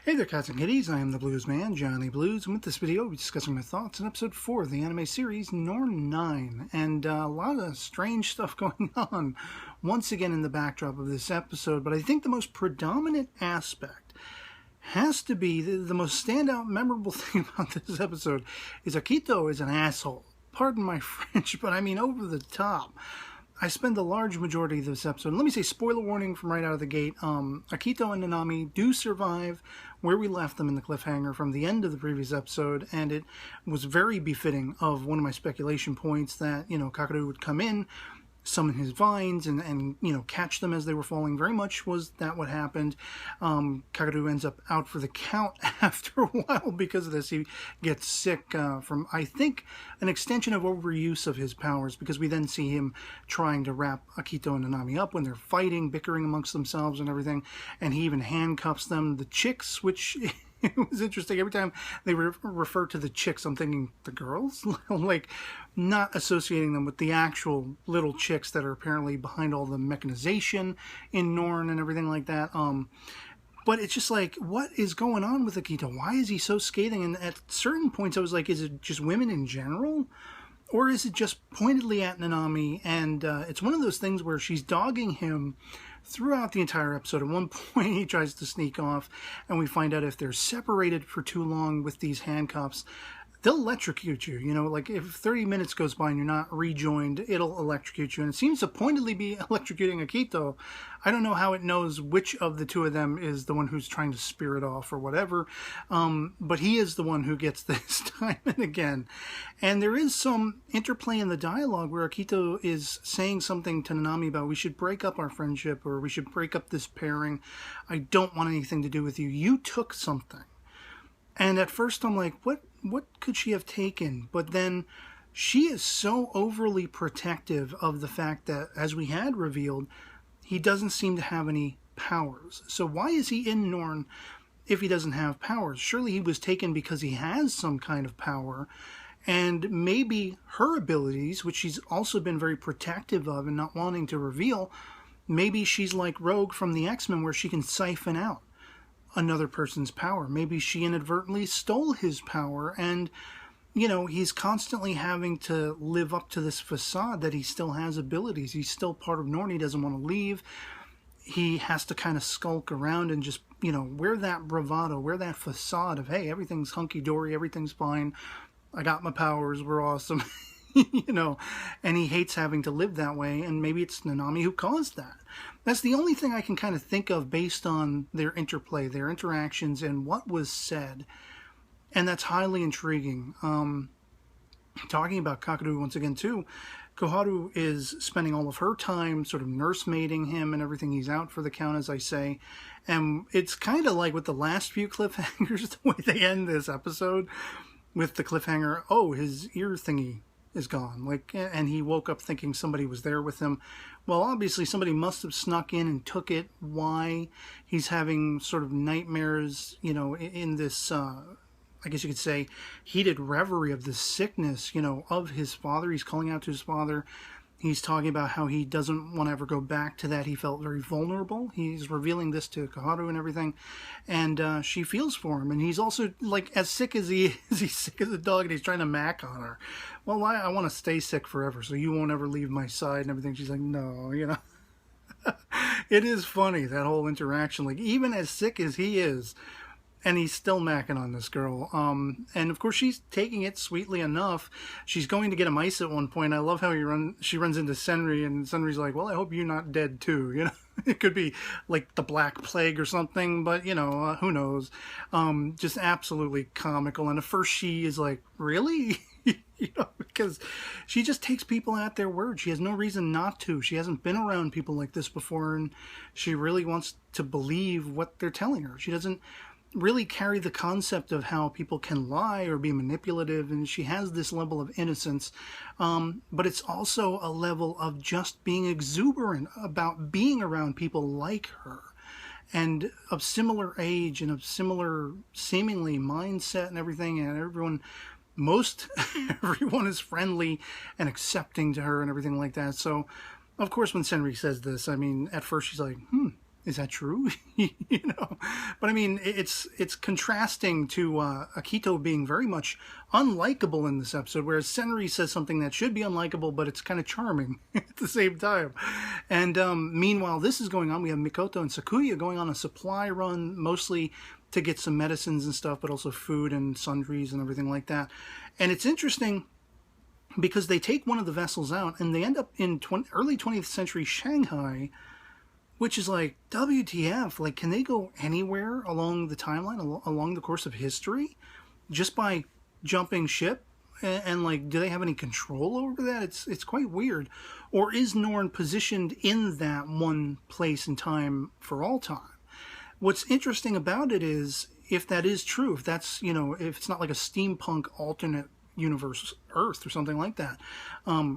Hey there, cats and kitties. I am the Blues Man, Johnny Blues, and with this video, we'll be discussing my thoughts on episode 4 of the anime series Norn9. And a lot of strange stuff going on once again in the backdrop of this episode, but I think the most predominant aspect has to be the most standout, memorable thing about this episode is Akito is an asshole. Pardon my French, but I mean over the top. I spend a large majority of this episode. Let me say, spoiler warning from right out of the gate. Akito and Nanami do survive where we left them in the cliffhanger from the end of the previous episode, and it was very befitting of one of my speculation points that, Kakaru would come in, summon his vines, and catch them as they were falling. Very much was that what happened. Kakaru ends up out for the count after a while because of this. He gets sick from, I think, an extension of overuse of his powers, because we then see him trying to wrap Akito and Nanami up when they're fighting, bickering amongst themselves and everything, and he even handcuffs them. The chicks, which... It was interesting. Every time they refer to the chicks, I'm thinking, the girls? Like, not associating them with the actual little chicks that are apparently behind all the mechanization in Norn and everything like that. But it's just like, what is going on with Akito? Why is he so scathing? And at certain points, I was like, is it just women in general? Or is it just pointedly at Nanami? And it's one of those things where she's dogging him throughout the entire episode. At one point, he tries to sneak off, and we find out if they're separated for too long with these handcuffs, they'll electrocute you. Like if 30 minutes goes by and you're not rejoined, it'll electrocute you. And it seems to pointedly be electrocuting Akito. I don't know how it knows which of the two of them is the one who's trying to spirit off or whatever. But he is the one who gets this time and again. And there is some interplay in the dialogue where Akito is saying something to Nanami about, we should break up our friendship, or we should break up this pairing. I don't want anything to do with you. You took something. And at first I'm like, what could she have taken? But then she is so overly protective of the fact that, as we had revealed, he doesn't seem to have any powers. So why is he in Norn if he doesn't have powers? Surely he was taken because he has some kind of power. And maybe her abilities, which she's also been very protective of and not wanting to reveal, maybe she's like Rogue from the X-Men, where she can siphon out another person's power. Maybe she inadvertently stole his power, and he's constantly having to live up to this facade that he still has abilities. He's still part of Norn. He doesn't want to leave. He has to kind of skulk around and just wear that bravado, wear that facade of, hey, everything's hunky-dory, everything's fine, I got my powers, we're awesome. And he hates having to live that way, and maybe it's Nanami who caused that. That's the only thing I can kind of think of based on their interplay, their interactions, and what was said. And that's highly intriguing. Talking about Kakaru once again too, Koharu is spending all of her time sort of nursemaiding him and everything. He's out for the count, as I say. And it's kind of like with the last few cliffhangers, the way they end this episode, with the cliffhanger, oh, his ear thingy is gone, and he woke up thinking somebody was there with him. Well, obviously somebody must have snuck in and took it. Why? He's having sort of nightmares, in this, I guess you could say, heated reverie of the sickness, of his father. He's calling out to his father. He's talking about how he doesn't want to ever go back to that. He felt very vulnerable. He's revealing this to Koharu and everything. And she feels for him. And he's also, like, as sick as he is, he's sick as a dog, and he's trying to mac on her. Well, I want to stay sick forever, so you won't ever leave my side and everything. She's like, no, It is funny, that whole interaction. Like, even as sick as he is, and he's still macking on this girl. And of course she's taking it sweetly enough. She's going to get him ice at one point. I love how she runs into Senri, and Senri's like, well, I hope you're not dead too. It could be like the Black Plague or something, but who knows. Just absolutely comical. And at first she is like, really? Because she just takes people at their word. She has no reason not to. She hasn't been around people like this before, and she really wants to believe what they're telling her. She doesn't really carry the concept of how people can lie or be manipulative, and she has this level of innocence, but it's also a level of just being exuberant about being around people like her, and of similar age and of similar seemingly mindset and everything, and everyone is friendly and accepting to her and everything like that. So of course when Senri says this, I mean, at first she's like, Is that true? But I mean, it's contrasting to Akito being very much unlikable in this episode, whereas Senri says something that should be unlikable, but it's kind of charming at the same time. And meanwhile, this is going on. We have Mikoto and Sakuya going on a supply run, mostly to get some medicines and stuff, but also food and sundries and everything like that. And it's interesting because they take one of the vessels out, and they end up in early 20th century Shanghai, which is like, WTF, like, can they go anywhere along the timeline, along the course of history, just by jumping ship? And like, do they have any control over that? It's quite weird. Or is Norn positioned in that one place and time for all time? What's interesting about it is, if that is true, if that's, if it's not like a steampunk alternate universe Earth or something like that.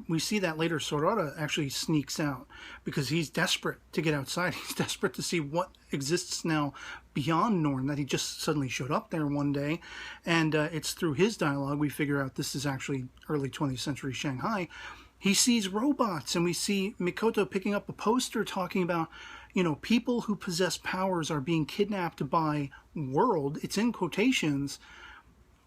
We see that later. Sorota actually sneaks out because he's desperate to get outside. He's desperate to see what exists now beyond Norn, that he just suddenly showed up there one day. And it's through his dialogue we figure out this is actually early 20th century Shanghai. He sees robots, and we see Mikoto picking up a poster talking about, people who possess powers are being kidnapped by world, it's in quotations,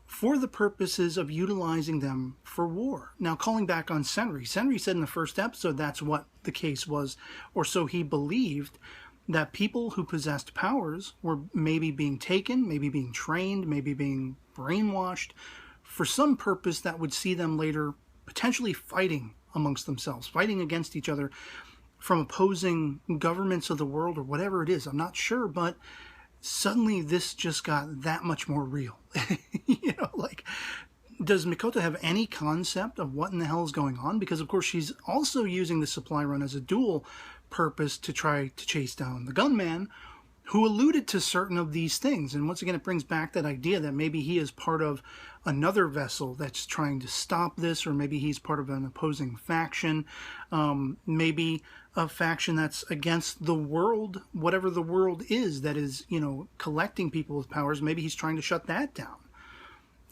for the purposes of utilizing them for war. Now, calling back on Senri said in the first episode that's what the case was, or so he believed, that people who possessed powers were maybe being taken, maybe being trained, maybe being brainwashed for some purpose that would see them later potentially fighting amongst themselves, fighting against each other from opposing governments of the world or whatever it is. I'm not sure, but suddenly this just got that much more real. Like, does Mikoto have any concept of what in the hell is going on? Because, of course, she's also using the supply run as a dual purpose to try to chase down the gunman, who alluded to certain of these things. And once again, it brings back that idea that maybe he is part of another vessel that's trying to stop this, or maybe he's part of an opposing faction, maybe a faction that's against the world, whatever the world is that is, collecting people with powers. Maybe he's trying to shut that down.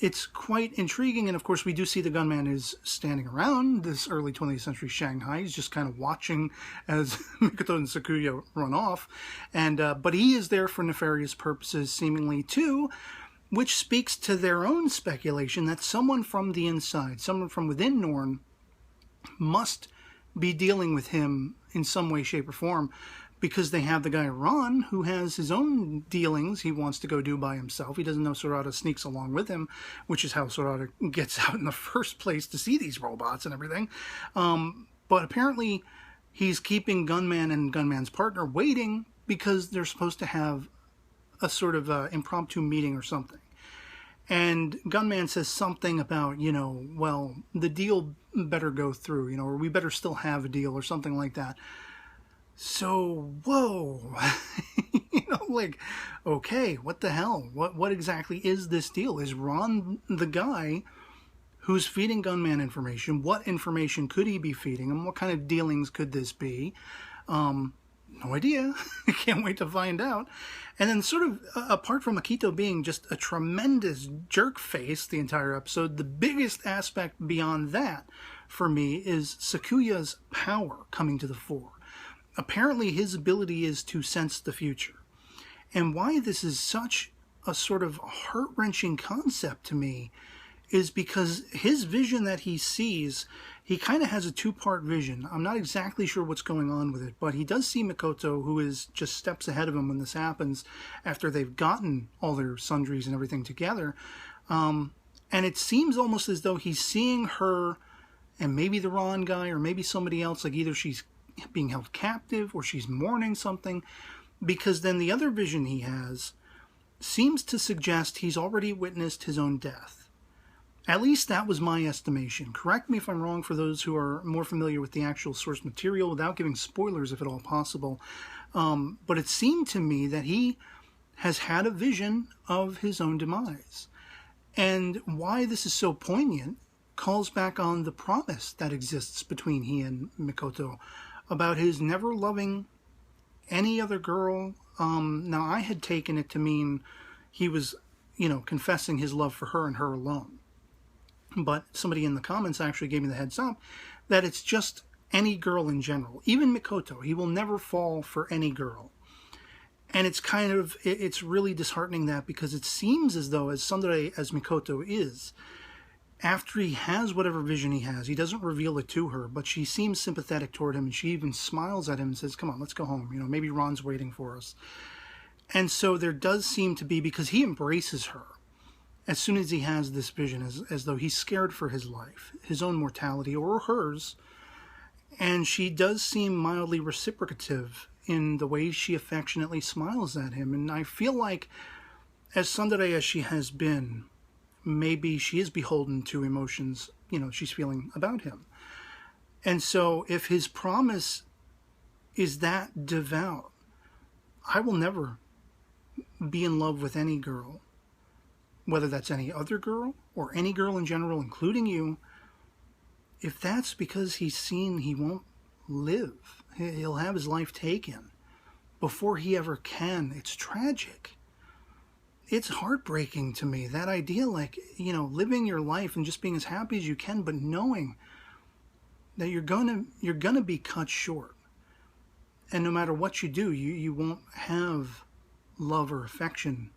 It's quite intriguing, and of course we do see the gunman is standing around this early 20th century Shanghai. He's just kind of watching as Mikoto and Sakuya run off, and but he is there for nefarious purposes, seemingly too, which speaks to their own speculation that someone from the inside, someone from within Norn, must be dealing with him in some way, shape, or form, because they have the guy Ron, who has his own dealings he wants to go do by himself. He doesn't know Sorata sneaks along with him, which is how Sorata gets out in the first place to see these robots and everything. But apparently he's keeping Gunman and Gunman's partner waiting because they're supposed to have a sort of impromptu meeting or something. And Gunman says something about, well, the deal better go through, or we better still have a deal or something like that. So, whoa, like, okay, what the hell? What exactly is this deal? Is Ron the guy who's feeding Gunman information? What information could he be feeding him? What kind of dealings could this be? No idea. I can't wait to find out. And then sort of, apart from Akito being just a tremendous jerk face the entire episode, the biggest aspect beyond that for me is Sakuya's power coming to the fore. Apparently his ability is to sense the future. And why this is such a sort of heart-wrenching concept to me is because his vision that he sees, he kind of has a two-part vision. I'm not exactly sure what's going on with it, but he does see Mikoto, who is just steps ahead of him when this happens, after they've gotten all their sundries and everything together. And it seems almost as though he's seeing her and maybe the Ron guy or maybe somebody else, like either she's being held captive or she's mourning something, because then the other vision he has seems to suggest he's already witnessed his own death. At least that was my estimation. Correct me if I'm wrong for those who are more familiar with the actual source material, without giving spoilers if at all possible. But it seemed to me that he has had a vision of his own demise. And why this is so poignant calls back on the promise that exists between he and Mikoto about his never loving any other girl. Now, I had taken it to mean he was, confessing his love for her and her alone. But somebody in the comments actually gave me the heads up that it's just any girl in general. Even Mikoto, he will never fall for any girl. And it's kind of, it's really disheartening that, because it seems as though, as tsundere as Mikoto is, after he has whatever vision he has, he doesn't reveal it to her, but she seems sympathetic toward him, and she even smiles at him and says, come on, let's go home. You know, maybe Ron's waiting for us. And so there does seem to be, because he embraces her as soon as he has this vision, as though he's scared for his life, his own mortality, or hers. And she does seem mildly reciprocative in the way she affectionately smiles at him. And I feel like, as tsundere as she has been, maybe she is beholden to emotions, you know, she's feeling about him. And so if his promise is that devout, I will never be in love with any girl, whether that's any other girl or any girl in general, including you, if that's because he's seen he won't live. He'll have his life taken before he ever can. It's tragic. It's heartbreaking to me, that idea, like, you know, living your life and just being as happy as you can, but knowing that you're gonna be cut short. And no matter what you do, you won't have love or affection.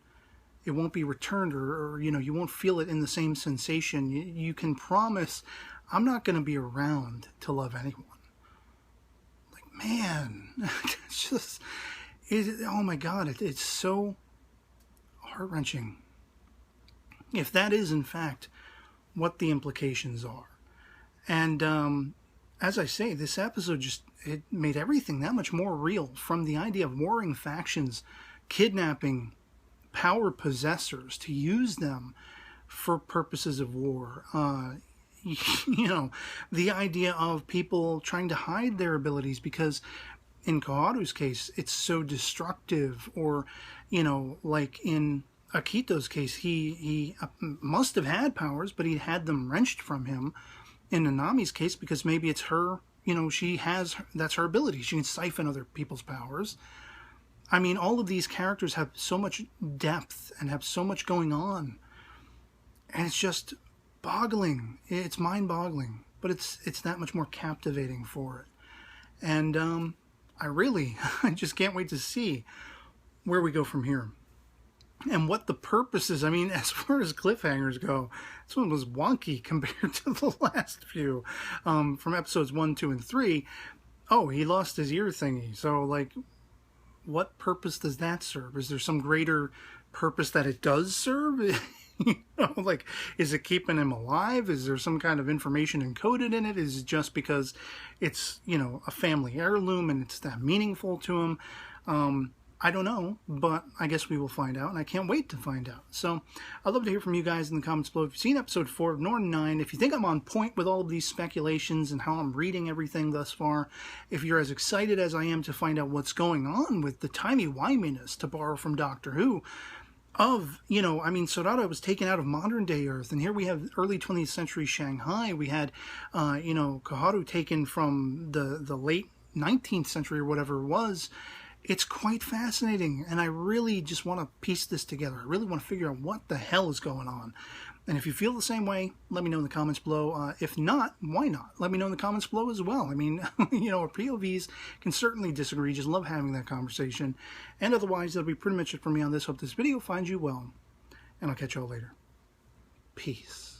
It won't be returned, or you know, you won't feel it in the same sensation. You can promise, I'm not going to be around to love anyone. Like, man, it's just, oh my God, it's so heart-wrenching. If that is, in fact, what the implications are. And as I say, this episode just, it made everything that much more real, from the idea of warring factions kidnapping power possessors to use them for purposes of war. You know, the idea of people trying to hide their abilities because in Koharu's case, it's so destructive. Or, you know, like in Akito's case, he must have had powers, but he had them wrenched from him. In Nanami's case, because maybe it's her, you know, that's her ability. She can siphon other people's powers. I mean, all of these characters have so much depth and have so much going on. And it's just boggling. It's mind-boggling. But it's that much more captivating for it. And I just can't wait to see where we go from here. And what the purpose is. I mean, as far as cliffhangers go, this one was wonky compared to the last few. From episodes 1, 2, and 3. Oh, he lost his ear thingy. So, like, what purpose does that serve? Is there some greater purpose that it does serve? You know, like, is it keeping him alive? Is there some kind of information encoded in it? Is it just because it's, you know, a family heirloom and it's that meaningful to him? I don't know, but I guess we will find out, and I can't wait to find out. So I'd love to hear from you guys in the comments below. If you've seen episode 4 of Norn9, if you think I'm on point with all of these speculations and how I'm reading everything thus far, if you're as excited as I am to find out what's going on with the timey-wiminess, to borrow from Doctor Who, of, you know, I mean, Sorara was taken out of modern-day Earth, and here we have early 20th century Shanghai. We had, you know, Koharu taken from the late 19th century or whatever it was. It's quite fascinating, and I really just want to piece this together. I really want to figure out what the hell is going on. And if you feel the same way, let me know in the comments below. If not, why not? Let me know in the comments below as well. I mean, you know, our POVs can certainly disagree. Just love having that conversation. And otherwise, that'll be pretty much it for me on this. Hope this video finds you well, and I'll catch you all later. Peace.